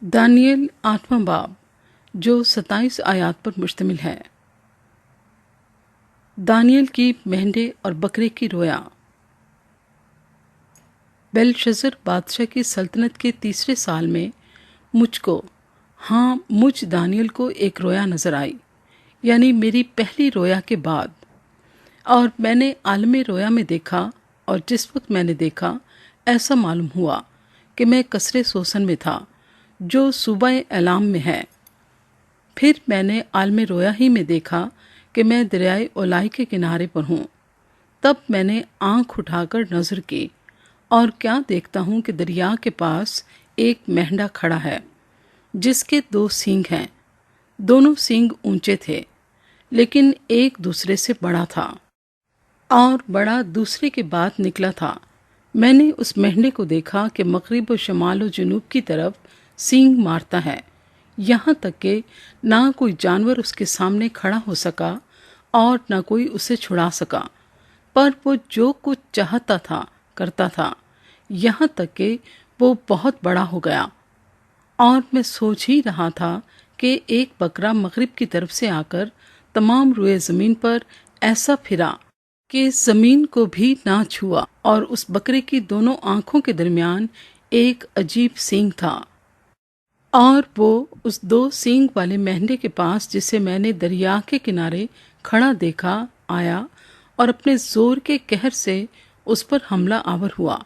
Daniel 8वां बाब जो 27 आयात पर मुश्तमिल है। दानियल की मेंढे और बकरे की रोया। बेलशस्सर बादशाह की सल्तनत के तीसरे साल में मुझ दानियल को एक रोया नजर आई, यानी मेरी पहली रोया के बाद। और मैंने आलम रोया में देखा, और जिस वक्त मैंने देखा ऐसा मालूम हुआ कि मैं कसरे सोसन में था जो सूबा एलाम में है। फिर मैंने आलम रोया ही में देखा कि मैं दरियाए ओलाई के किनारे पर हूँ। तब मैंने आंख उठाकर नजर की, और क्या देखता हूँ कि दरिया के पास एक मेंढा खड़ा है जिसके 2 सींग हैं। दोनों सींग ऊंचे थे, लेकिन एक दूसरे से बड़ा था, और बड़ा दूसरे के बाद निकला था। मैंने उस मेंढे को देखा कि मगरिब और शमाल और जनूब की तरफ सींग मारता है, यहाँ तक कि ना कोई जानवर उसके सामने खड़ा हो सका और ना कोई उसे छुड़ा सका। पर वो जो कुछ चाहता था करता था, यहाँ तक कि वो बहुत बड़ा हो गया। और मैं सोच ही रहा था कि एक बकरा मगरिब की तरफ से आकर तमाम रुए ज़मीन पर ऐसा फिरा कि ज़मीन को भी ना छुआ, और उस बकरे की दोनों आंखों के दरमियान एक अजीब सींग था। और वो उस 2 सींग वाले मेंढे के पास, जिसे मैंने दरिया के किनारे खड़ा देखा, आया और अपने जोर के कहर से उस पर हमला आवर हुआ।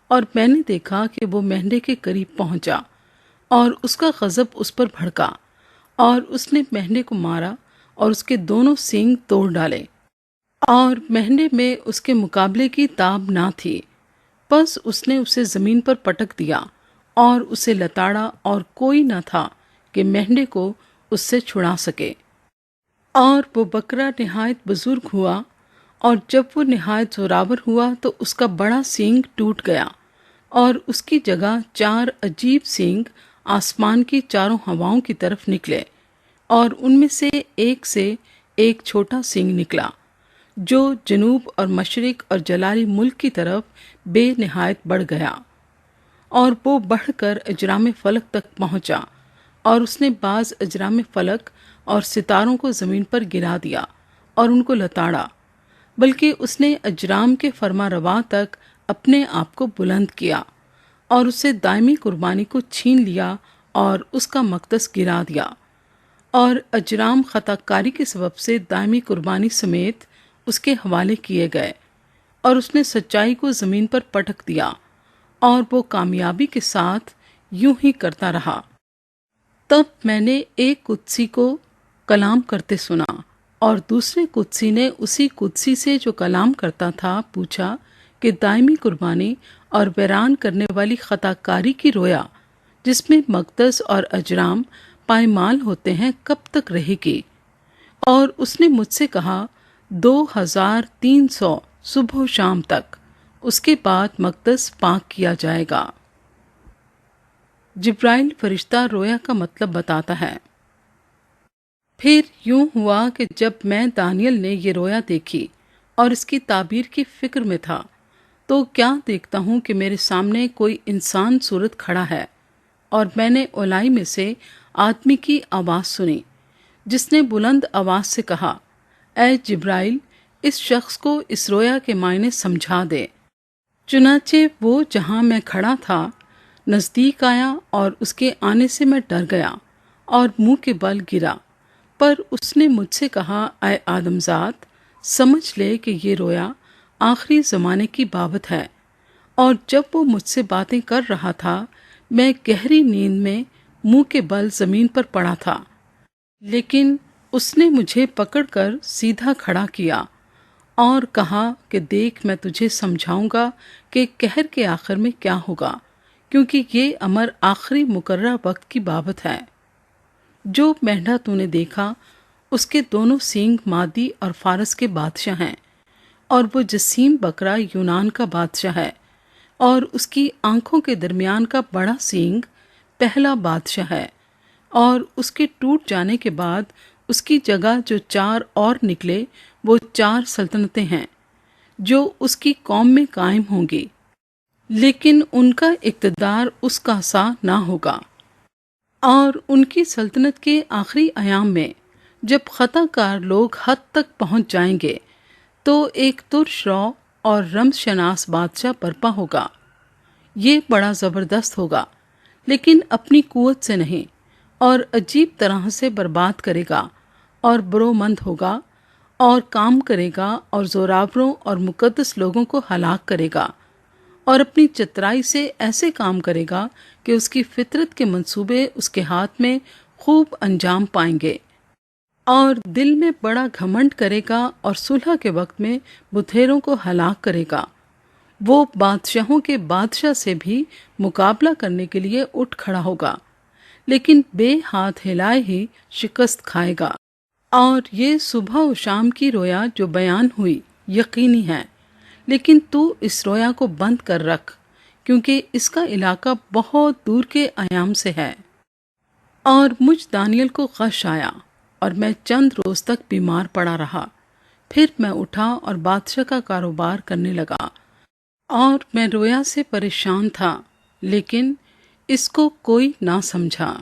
और मैंने देखा कि वो मेंढे के करीब पहुंचा, और उसका गजब उस पर भड़का, और उसने मेंढे को मारा और उसके दोनों सींग तोड़ डाले। और मेंढे में उसके मुकाबले की ताब ना थी। बस उसने उसे जमीन पर पटक दिया और उसे लताड़ा, और कोई न था कि मेंढे को उससे छुड़ा सके। और वो बकरा निहायत बुजुर्ग हुआ, और जब वो निहायत जोरावर हुआ तो उसका बड़ा सींग टूट गया, और उसकी जगह 4 अजीब सींग आसमान की चारों हवाओं की तरफ निकले, और उनमें से एक छोटा सींग निकला जो जनूब और मशरिक और जलाली मुल्क की तरफ बेनिहायत बढ़ गया। और वो बढ़कर अजराम फलक तक पहुंचा, और उसने बाज अजराम फलक और सितारों को ज़मीन पर गिरा दिया और उनको लताड़ा, बल्कि उसने अजराम के फरमा रवा तक अपने आप को बुलंद किया, और उससे दायमी कुर्बानी को छीन लिया और उसका मकदस गिरा दिया। और अजराम खताकारी के सबब से दायमी कुर्बानी समेत उसके हवाले किए गए, और उसने सच्चाई को ज़मीन पर पटक दिया, और वो कामयाबी के साथ यूं ही करता रहा। तब मैंने एक कुदसी को कलाम करते सुना, और दूसरे कुदसी ने उसी कुदसी से जो कलाम करता था पूछा कि दायमी कुर्बानी और वैरान करने वाली खताकारी की रोया, जिसमें मकदस और अजराम पायमाल होते हैं, कब तक रहेगी? और उसने मुझसे कहा 2300 सुबह शाम तक, उसके बाद मकदस पाक किया जाएगा। जिब्राइल फरिश्ता रोया का मतलब बताता है। फिर यूं हुआ कि जब मैं दानियल ने ये रोया देखी और इसकी ताबीर की फिक्र में था, तो क्या देखता हूँ कि मेरे सामने कोई इंसान सूरत खड़ा है, और मैंने ओलाई में से आदमी की आवाज़ सुनी, जिसने बुलंद आवाज़ से कहा, ऐ जिब्राइल, इस शख्स को इस रोया के मायने समझा दे। चुनाचे वो जहाँ मैं खड़ा था नज़दीक आया, और उसके आने से मैं डर गया और मुंह के बल गिरा। पर उसने मुझसे कहा, ऐ आदमजाद, समझ ले कि ये रोया आखिरी ज़माने की बाबत है। और जब वो मुझसे बातें कर रहा था, मैं गहरी नींद में मुंह के बल ज़मीन पर पड़ा था। लेकिन उसने मुझे पकड़कर सीधा खड़ा किया और कहा कि देख, मैं तुझे समझाऊंगा कि कहर के आखिर में क्या होगा, क्योंकि ये अमर आखिरी मुकर्रर वक्त की बाबत है। जो मेंढा तूने देखा, उसके दोनों सींग मादी और फारस के बादशाह हैं, और वो जसीम बकरा यूनान का बादशाह है, और उसकी आंखों के दरमियान का बड़ा सींग पहला बादशाह है। और उसके टूट जाने के बाद उसकी जगह जो 4 और निकले, वो 4 सल्तनतें हैं जो उसकी कौम में कायम होंगी, लेकिन उनका इक़्तिदार उसका सा ना होगा। اور ان کی سلطنت کے آخری ایام میں جب خطا کار لوگ حد تک پہنچ جائیں گے تو ایک ترش رو اور رمز شناس بادشاہ برپا ہوگا۔ یہ بڑا زبردست ہوگا، لیکن اپنی قوت سے نہیں، اور عجیب طرح سے برباد کرے گا اور برومند ہوگا اور کام کرے گا اور زوراوروں اور مقدس لوگوں کو ہلاک کرے گا، اور اپنی چترائی سے ایسے کام کرے گا کہ اس کی فطرت کے منصوبے اس کے ہاتھ میں خوب انجام پائیں گے، اور دل میں بڑا گھمنڈ کرے گا اور صلح کے وقت میں بتھیروں کو ہلاک کرے گا۔ وہ بادشاہوں کے بادشاہ سے بھی مقابلہ کرنے کے لیے اٹھ کھڑا ہوگا، لیکن بے ہاتھ ہلائے ہی شکست کھائے گا۔ اور یہ صبح و شام کی رویا جو بیان ہوئی یقینی ہے، لیکن تو اس رویا کو بند کر رکھ، کیونکہ اس کا علاقہ بہت دور کے ایام سے ہے۔ اور مجھ دانیل کو غش آیا اور میں چند روز تک بیمار پڑا رہا۔ پھر میں اٹھا اور بادشاہ کا کاروبار کرنے لگا، اور میں رویا سے پریشان تھا، لیکن اس کو کوئی نہ سمجھا۔